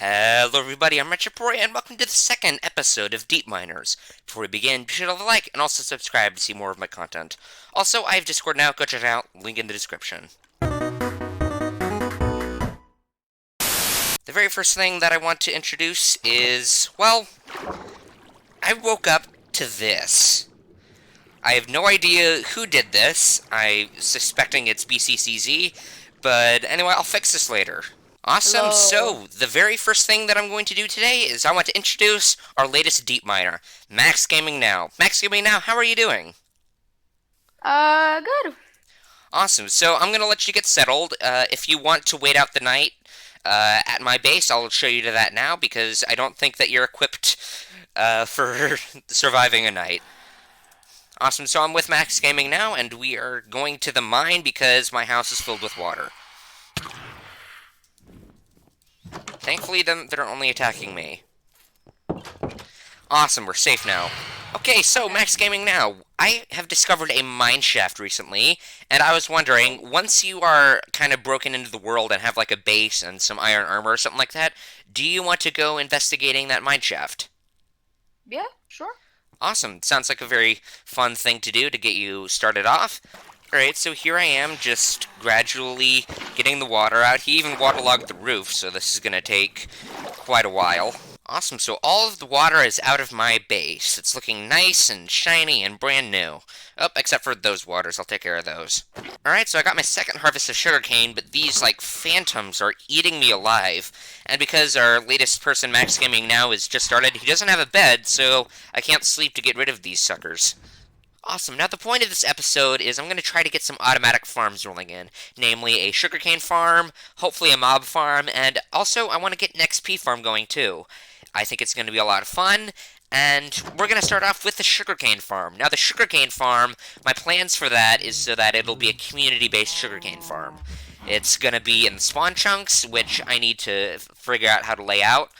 Hello everybody, I'm RedshipRory, and welcome to the second episode of Deep Miners. Before we begin, be sure to leave a like and also subscribe to see more of my content. Also, I have Discord now, go check it out, link in the description. The very first thing that I want to introduce is, well, I woke up to this. I have no idea who did this. I'm suspecting it's BCCZ, but anyway, I'll fix this later. Awesome, Hello. so the very first thing that I'm going to do today is I want to introduce our latest deep miner, Max Gaming Now. Max Gaming Now, how are you doing? Good. Awesome, so I'm going to let you get settled. If you want to wait out the night at my base, I'll show you to that now, because I don't think that you're equipped for surviving a night. Awesome, so I'm with Max Gaming Now, and we are going to the mine because my house is filled with water. Thankfully, they're only attacking me. Awesome, we're safe now. Okay, so Max Gaming Now, I have discovered a mine shaft recently, and I was wondering, once you are kind of broken into the world and have like a base and some iron armor or something like that, do you want to go investigating that mine shaft? Yeah, sure. Awesome, sounds like a very fun thing to do to get you started off. Alright, so here I am, just gradually getting the water out. He even waterlogged the roof, so this is going to take quite a while. Awesome, so all of the water is out of my base. It's looking nice and shiny and brand new. Oh, except for those waters, I'll take care of those. Alright, so I got my second harvest of sugarcane, but these, like, phantoms are eating me alive. And because our latest person, Max Gaming Now, is just started, he doesn't have a bed, so I can't sleep to get rid of these suckers. Awesome. Now, the point of this episode is I'm going to try to get some automatic farms rolling in, namely a sugarcane farm, hopefully a mob farm, and also I want to get an XP farm going too. I think it's going to be a lot of fun, and we're going to start off with the sugarcane farm. Now, the sugarcane farm, my plans for that is so that it'll be a community-based sugarcane farm. It's going to be in the spawn chunks, which I need to figure out how to lay out.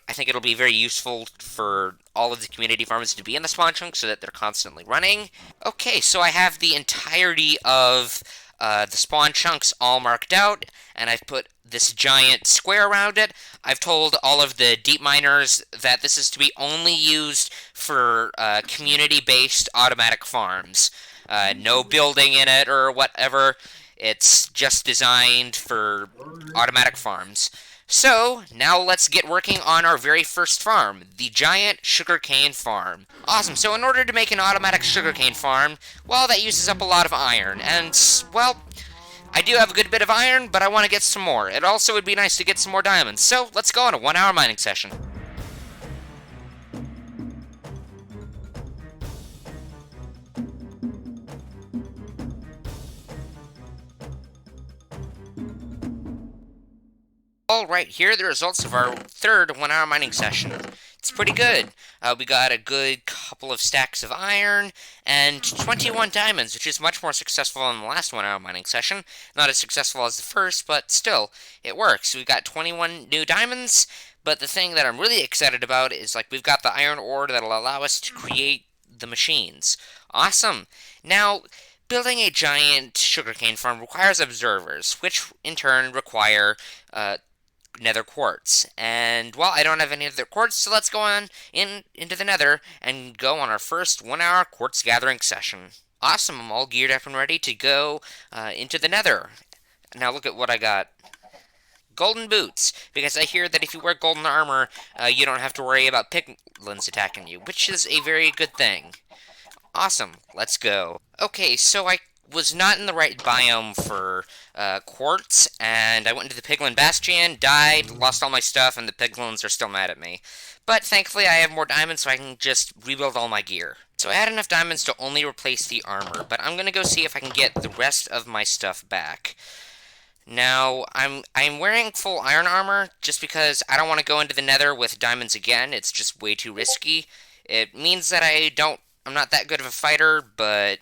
I think it'll be very useful for all of the community farms to be in the spawn chunk so that they're constantly running. Okay, so I have the entirety of the spawn chunks all marked out, and I've put this giant square around it. I've told all of the deep miners that this is to be only used for community-based automatic farms. No building in it or whatever. It's just designed for automatic farms. So, now let's get working on our very first farm, the giant sugarcane farm. Awesome, so in order to make an automatic sugarcane farm, well, that uses up a lot of iron, and, well, I do have a good bit of iron, but I want to get some more. It also would be nice to get some more diamonds, so let's go on a 1-hour mining session. Alright, here are the results of our third 1-hour mining session. It's pretty good. We got a good couple of stacks of iron and 21 diamonds, which is much more successful than the last 1-hour mining session. Not as successful as the first, but still, it works. We've got 21 new diamonds, but the thing that I'm really excited about is, like, we've got the iron ore that'll allow us to create the machines. Awesome. Now, building a giant sugarcane farm requires observers, which in turn require nether quartz. And, well, I don't have any other quartz, so let's go on into the nether and go on our first 1-hour quartz gathering session. Awesome, I'm all geared up and ready to go into the nether. Now look at what I got. Golden boots, because I hear that if you wear golden armor, you don't have to worry about piglins attacking you, which is a very good thing. Awesome, let's go. Okay, so I was not in the right biome for quartz, and I went into the Piglin Bastion, died, lost all my stuff, and the Piglins are still mad at me. But thankfully I have more diamonds, so I can just rebuild all my gear. So I had enough diamonds to only replace the armor, but I'm gonna go see if I can get the rest of my stuff back. Now, I'm wearing full iron armor, just because I don't want to go into the nether with diamonds again. It's just way too risky. It means that I'm not that good of a fighter, but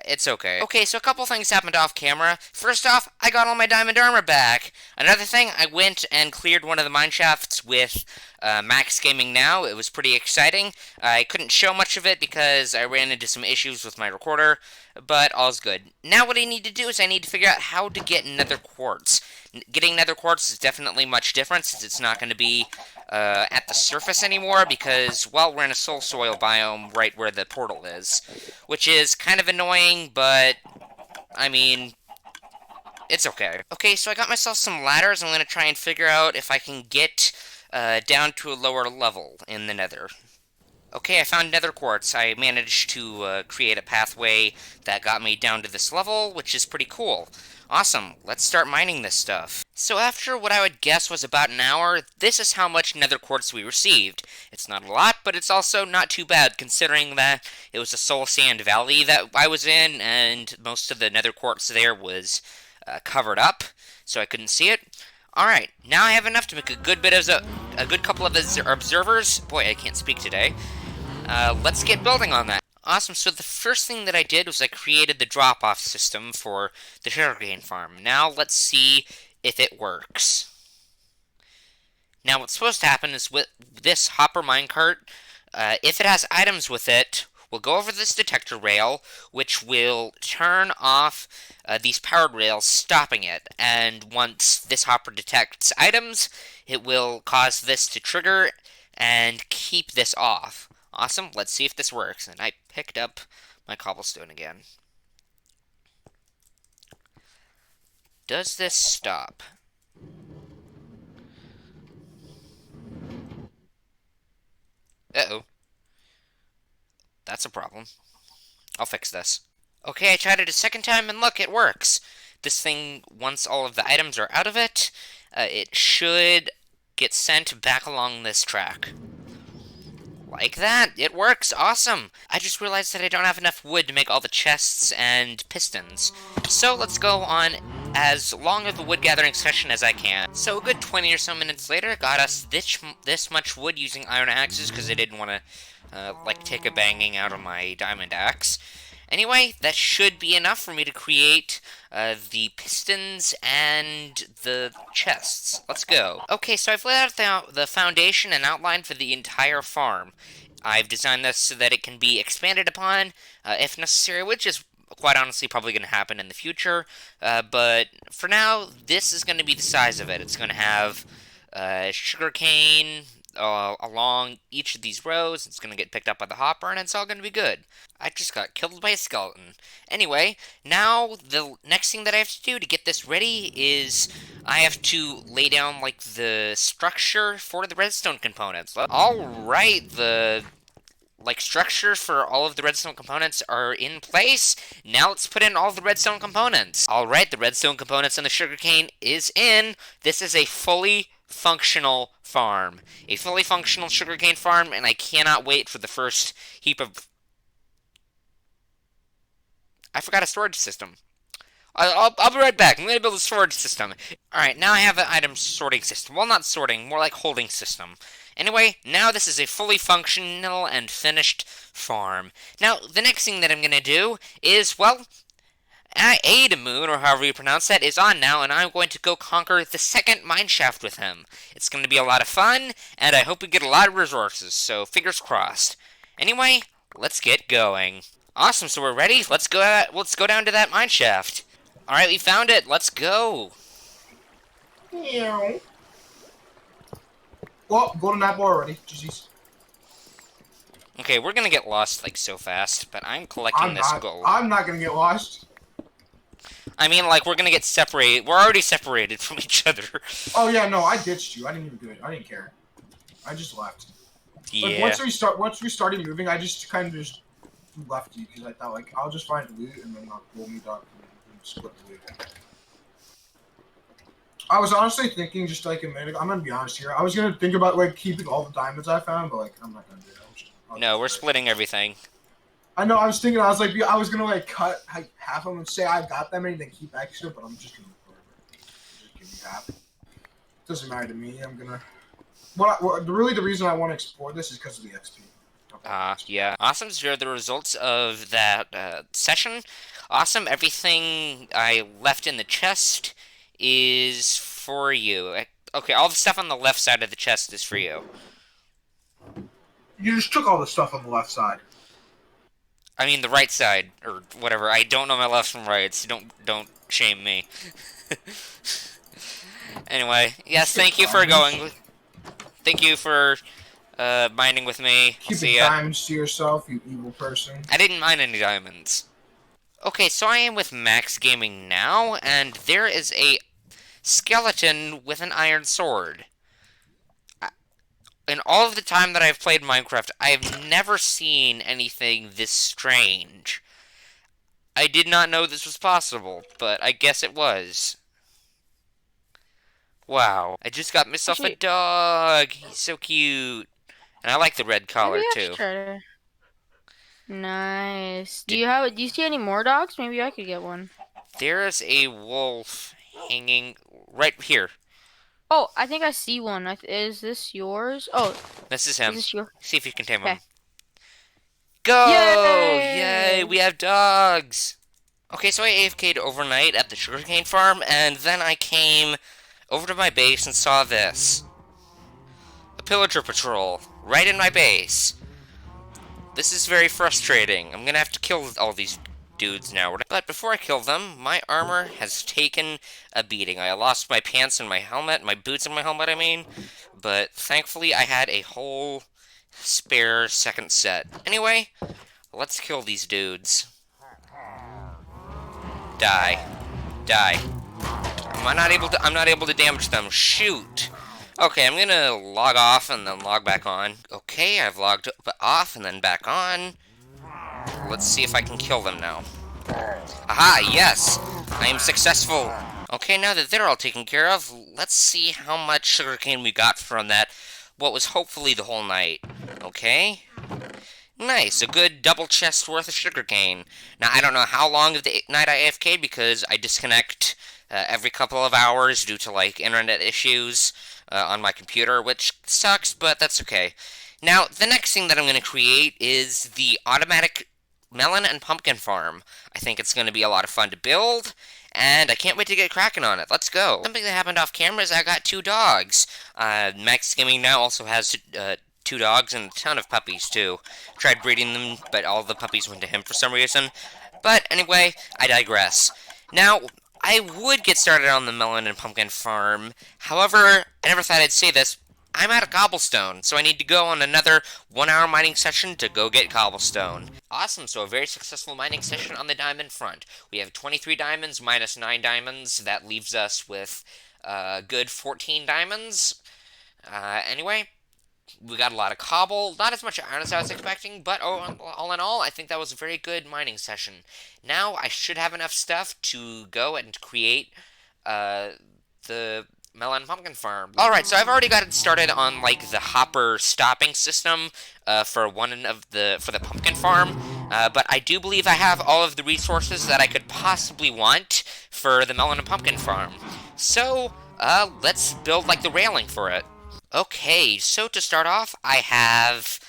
it's okay. Okay, so a couple things happened off camera. First off, I got all my diamond armor back. Another thing, I went and cleared one of the mine shafts with Max Gaming Now. It was pretty exciting. I couldn't show much of it because I ran into some issues with my recorder, but all's good. Now what I need to do is I need to figure out how to get nether quartz. Getting nether quartz is definitely much different since it's not going to be at the surface anymore because, well, we're in a soul soil biome right where the portal is, which is kind of annoying, but, I mean, it's okay. Okay, so I got myself some ladders. I'm going to try and figure out if I can get down to a lower level in the nether. Okay, I found nether quartz. I managed to create a pathway that got me down to this level, which is pretty cool. Awesome, let's start mining this stuff. So after what I would guess was about an hour, this is how much nether quartz we received. It's not a lot, but it's also not too bad considering that it was a soul sand valley that I was in, and most of the nether quartz there was covered up, so I couldn't see it. Alright, now I have enough to make a good couple of observers. Boy, I can't speak today. Let's get building on that. Awesome, so the first thing that I did was I created the drop-off system for the sugarcane farm. Now let's see if it works. Now what's supposed to happen is with this hopper minecart, if it has items with it, we'll go over this detector rail, which will turn off these powered rails, stopping it. And once this hopper detects items, it will cause this to trigger and keep this off. Awesome, let's see if this works. And I picked up my cobblestone again. Does this stop? Uh-oh. That's a problem. I'll fix this. Okay, I tried it a second time, and look, it works. This thing, once all of the items are out of it, it should get sent back along this track. Like that, it works, awesome! I just realized that I don't have enough wood to make all the chests and pistons. So let's go on as long of a wood gathering session as I can. So a good 20 or so minutes later got us this much wood using iron axes because I didn't want to like take a banging out of my diamond axe. Anyway, that should be enough for me to create the pistons and the chests. Let's go. Okay, so I've laid out the foundation and outline for the entire farm. I've designed this so that it can be expanded upon if necessary, which is quite honestly probably going to happen in the future. But for now, this is going to be the size of it. It's going to have sugarcane along each of these rows. It's going to get picked up by the hopper, and it's all going to be good. I just got killed by a skeleton. Anyway, now the next thing that I have to do to get this ready is I have to lay down, like, the structure for the redstone components. Alright, the structure for all of the redstone components are in place. Now let's put in all the redstone components. Alright, the redstone components and the sugarcane is in. This is a fully functional farm. A fully functional sugarcane farm, and I cannot wait for the first heap of... I forgot a storage system. I'll be right back. I'm going to build a storage system. Alright, now I have an item sorting system. Well, not sorting, more like holding system. Anyway, now this is a fully functional and finished farm. Now, the next thing that I'm going to do is, well, Adamoon, or however you pronounce that, is on now, and I'm going to go conquer the second mineshaft with him. It's going to be a lot of fun, and I hope we get a lot of resources, so fingers crossed. Anyway, let's get going. Awesome, so we're ready. Let's go down to that mineshaft. Alright, we found it. Let's go. Meow. Well, golden apple already. Jeez. Okay, we're gonna get lost, like, so fast, but I'm collecting this gold. I'm not gonna get lost. I mean, like, we're gonna get separated. We're already separated from each other. Oh, yeah, no, I ditched you. I didn't even do it. I didn't care. I just left. Yeah. Like, once we started moving, I just kind of just left you, because I thought, like, I'll just find loot, and then we'll meet up and split the loot. I was honestly thinking just like a minute ago, I'm gonna be honest here. I was gonna think about like keeping all the diamonds I found, but like I'm not gonna do that. No, we're splitting everything. I know. I was thinking. I was gonna like cut like half of them and say I got them and then keep extra, but I'm just gonna just give you half. Doesn't matter to me. I'm gonna. Really the reason I want to explore this is because of the XP. Yeah. Awesome to hear the results of that session. Awesome. Everything I left in the chest is for you. Okay, all the stuff on the left side of the chest is for you. You just took all the stuff on the left side. I mean the right side, or whatever. I don't know my left from right, so don't shame me. Anyway, yes, Get thank you for diamonds. going. Thank you for mining with me. I'll Keeping see ya. diamonds to yourself, you evil person. I didn't mine any diamonds. Okay, so I am with Max Gaming now, and there is a skeleton with an iron sword. In all of the time that I've played Minecraft, I have never seen anything this strange. I did not know this was possible, but I guess it was. Wow. I just got myself a Actually, dog. He's so cute. And I like the red maybe collar, I should too. try to. Nice. Did Do you see any more dogs? Maybe I could get one. There is a wolf hanging right here. Oh, I think I see one. Is this yours? Oh, This is is him. this your? See if you can tame him. Okay. Go! Yay, Yay! we have dogs! Okay, so I AFK'd overnight at the sugarcane farm, and then I came over to my base and saw this. A pillager patrol, right in my base. This is very frustrating. I'm gonna have to kill all these dudes now. But before I kill them, my armor has taken a beating. I lost my pants and my helmet, my boots and my helmet, I mean. But thankfully, I had a whole spare second set. Anyway, let's kill these dudes. Die. Die. I'm not able to damage them. Shoot. Okay, I'm gonna log off and then log back on. Okay, I've logged off and then back on. Let's see if I can kill them now. Aha, yes! I am successful. Okay, now that they're all taken care of, let's see how much sugarcane we got from that, what was hopefully the whole night. Okay. Nice, a good double chest worth of sugarcane. Now, I don't know how long of the night I AFK'd because I disconnect every couple of hours due to, like, internet issues on my computer, which sucks, but that's okay. Now, the next thing that I'm going to create is the automatic melon and pumpkin farm. I think it's going to be a lot of fun to build, and I can't wait to get cracking on it. Let's go. Something that happened off camera is I got 2 dogs. Max Gaming now also has 2 dogs and a ton of puppies, too. Tried breeding them, but all the puppies went to him for some reason. But anyway, I digress. Now, I would get started on the melon and pumpkin farm. However, I never thought I'd say this. I'm out of cobblestone, so I need to go on another 1-hour mining session to go get cobblestone. Awesome, so a very successful mining session on the diamond front. We have 23 diamonds minus 9 diamonds. That leaves us with a good 14 diamonds. Anyway, we got a lot of cobble, not as much iron as I was expecting, but all in all, I think that was a very good mining session. Now, I should have enough stuff to go and create the melon and pumpkin farm. Alright, so I've already got it started on, like, the hopper stopping system for the pumpkin farm, but I do believe I have all of the resources that I could possibly want for the melon and pumpkin farm. So, let's build, like, the railing for it. Okay, so to start off, I have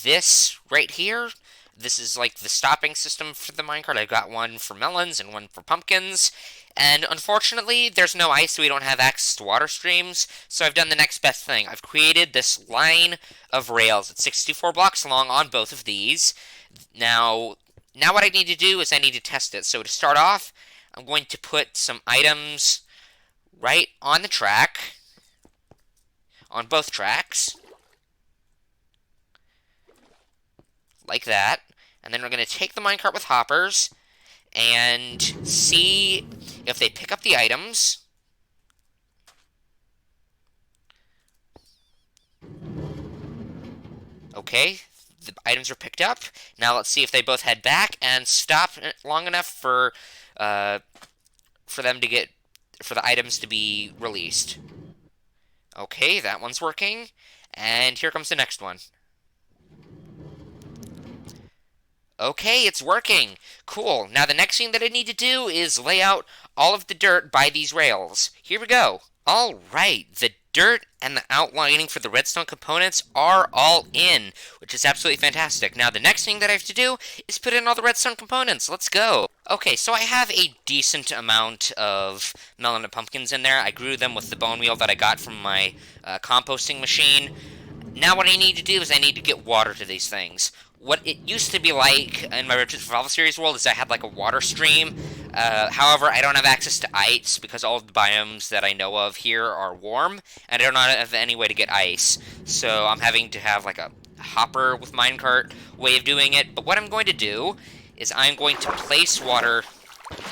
this right here. This is like the stopping system for the minecart. I've got one for melons and one for pumpkins. And unfortunately, there's no ice, so we don't have access to water streams. So I've done the next best thing. I've created this line of rails. It's 64 blocks long on both of these. Now what I need to do is I need to test it. So to start off, I'm going to put some items right on the track. On both tracks. Like that. And then we're going to take the minecart with hoppers and see if they pick up the items. Okay, the items are picked up. Now let's see if they both head back and stop long enough for the items to be released. Okay, that one's working. And here comes the next one. Okay, it's working. Cool. Now the next thing that I need to do is lay out all of the dirt by these rails. Here we go. Alright, the dirt and the outlining for the redstone components are all in, which is absolutely fantastic. Now the next thing that I have to do is put in all the redstone components. Let's go. Okay, so I have a decent amount of melon and pumpkins in there. I grew them with the bone meal that I got from my composting machine. Now what I need to do is I need to get water to these things. What it used to be like in my Red Survival Series world is I had like a water stream However, I don't have access to ice because all of the biomes that I know of here are warm, and I don't have any way to get ice. So I'm having to have like a hopper with minecart way of doing it. But what I'm going to do is I'm going to place water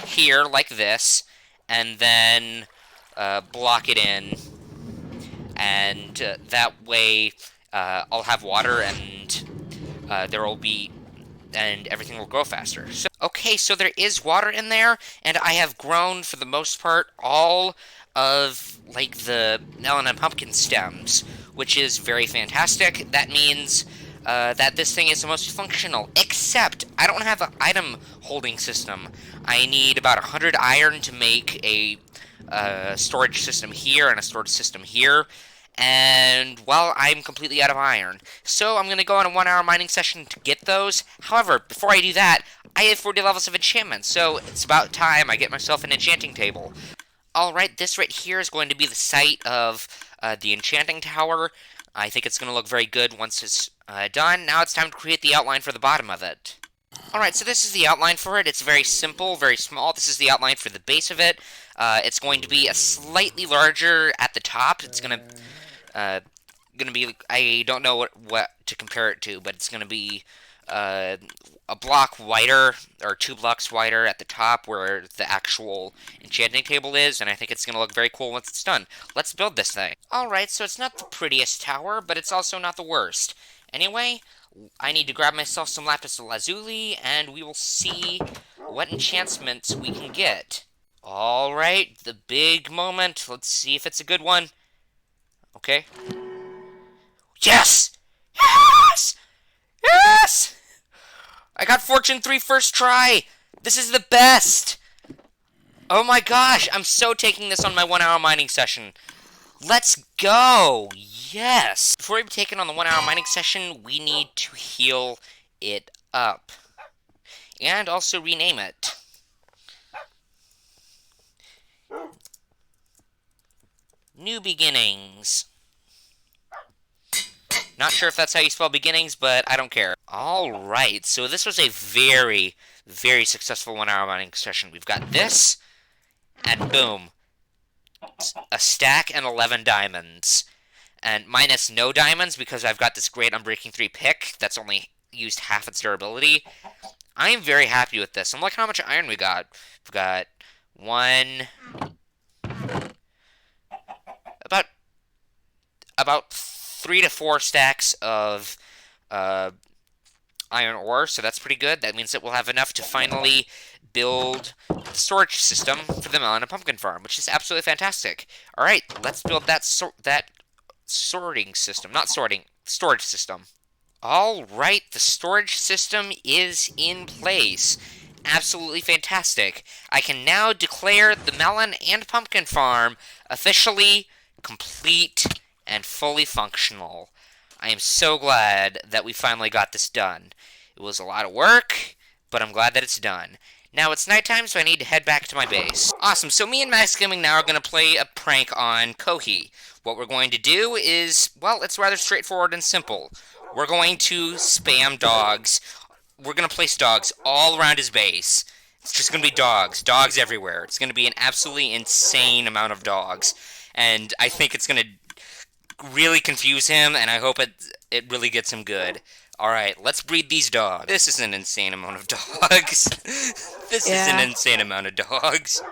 here like this, and then block it in, and that way I'll have water, and there will be, and everything will grow faster. So, okay, so there is water in there, and I have grown, for the most part, all of, like, the melon and pumpkin stems, which is very fantastic. That means that this thing is the most functional, except I don't have an item holding system. I need about 100 iron to make a storage system here and a storage system here. And, well, I'm completely out of iron. So I'm going to go on a 1-hour mining session to get those. However, before I do that, I have 40 levels of enchantment, so it's about time I get myself an enchanting table. Alright, this right here is going to be the site of the enchanting tower. I think it's going to look very good once it's done. Now it's time to create the outline for the bottom of it. Alright, so this is the outline for it. It's very simple, very small. This is the outline for the base of it. It's going to be a slightly larger at the top. It's going to be, I don't know what to compare it to, but it's going to be a block wider, or 2 blocks wider at the top where the actual enchanting table is, and I think it's going to look very cool once it's done. Let's build this thing. Alright, so it's not the prettiest tower, but it's also not the worst. Anyway, I need to grab myself some lapis lazuli, and we will see what enchantments we can get. Alright, the big moment. Let's see if it's a good one. Okay. Yes! Yes! Yes! I got Fortune 3 first try! This is the best! Oh my gosh, I'm so taking this on my 1-hour mining session. Let's go! Yes! Before we take it on the 1-hour mining session, we need to heal it up. And also rename it. New beginnings. Not sure if that's how you spell beginnings, but I don't care. Alright, so this was a very, very successful 1-hour mining session. We've got this, and boom. A stack and 11 diamonds. And minus no diamonds, because I've got this great Unbreaking 3 pick that's only used half its durability. I am very happy with this. And look how much iron we got. We've got about 3 to 4 stacks of iron ore, so that's pretty good. That means that we'll have enough to finally build the storage system for the melon and pumpkin farm, which is absolutely fantastic. Alright, let's build that sorting system. Not sorting, storage system. Alright, the storage system is in place. Absolutely fantastic. I can now declare the melon and pumpkin farm officially complete and fully functional. I am so glad that we finally got this done. It was a lot of work, but I'm glad that it's done. Now it's nighttime, so I need to head back to my base. Awesome, so me and Max Gaming now are going to play a prank on Kohi. What we're going to do is, well, it's rather straightforward and simple. We're going to spam dogs. We're going to place dogs all around his base. It's just going to be dogs. Dogs everywhere. It's going to be an absolutely insane amount of dogs. And I think it's going to really confuse him, and I hope it really gets him good. Alright, let's breed these dogs. This is an insane amount of dogs. This is an insane amount of dogs.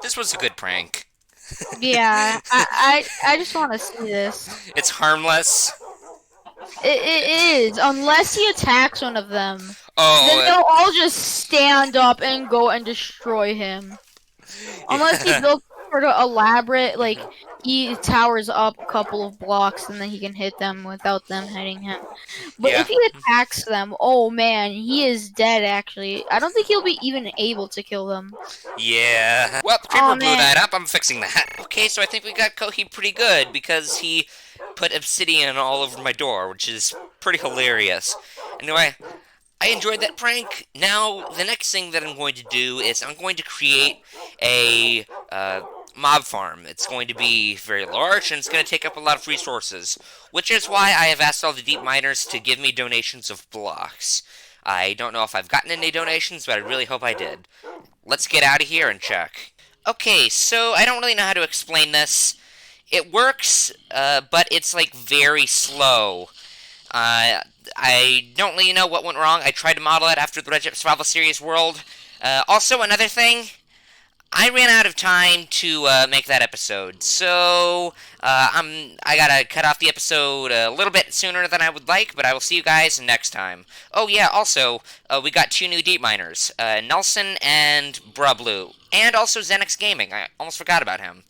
This was a good prank. Yeah, I just want to see this. It's harmless. It is, unless he attacks one of them. Oh, then they'll all just stand up and go and destroy him. Unless he builds sort of elaborate, like, he towers up a couple of blocks and then he can hit them without them hitting him. But if he attacks them, oh man, he is dead actually. I don't think he'll be even able to kill them. Yeah. Well, the creeper blew that up. I'm fixing that. Okay, so I think we got Kohi pretty good because he put obsidian all over my door, which is pretty hilarious. Anyway, I enjoyed that prank. Now, the next thing that I'm going to do is I'm going to create a mob farm. It's going to be very large, and it's going to take up a lot of resources, which is why I have asked all the deep miners to give me donations of blocks. I don't know if I've gotten any donations, but I really hope I did. let's get out of here and check. Okay, so I don't really know how to explain this. It works, but it's like very slow. I don't really know what went wrong. I tried to model it after the RedShip Survival Series world. Also, another thing, I ran out of time to make that episode, so I gotta cut off the episode a little bit sooner than I would like, but I will see you guys next time. Oh yeah, also, we got 2 new deep miners, Nelson and Brublu, and also Zenix Gaming. I almost forgot about him.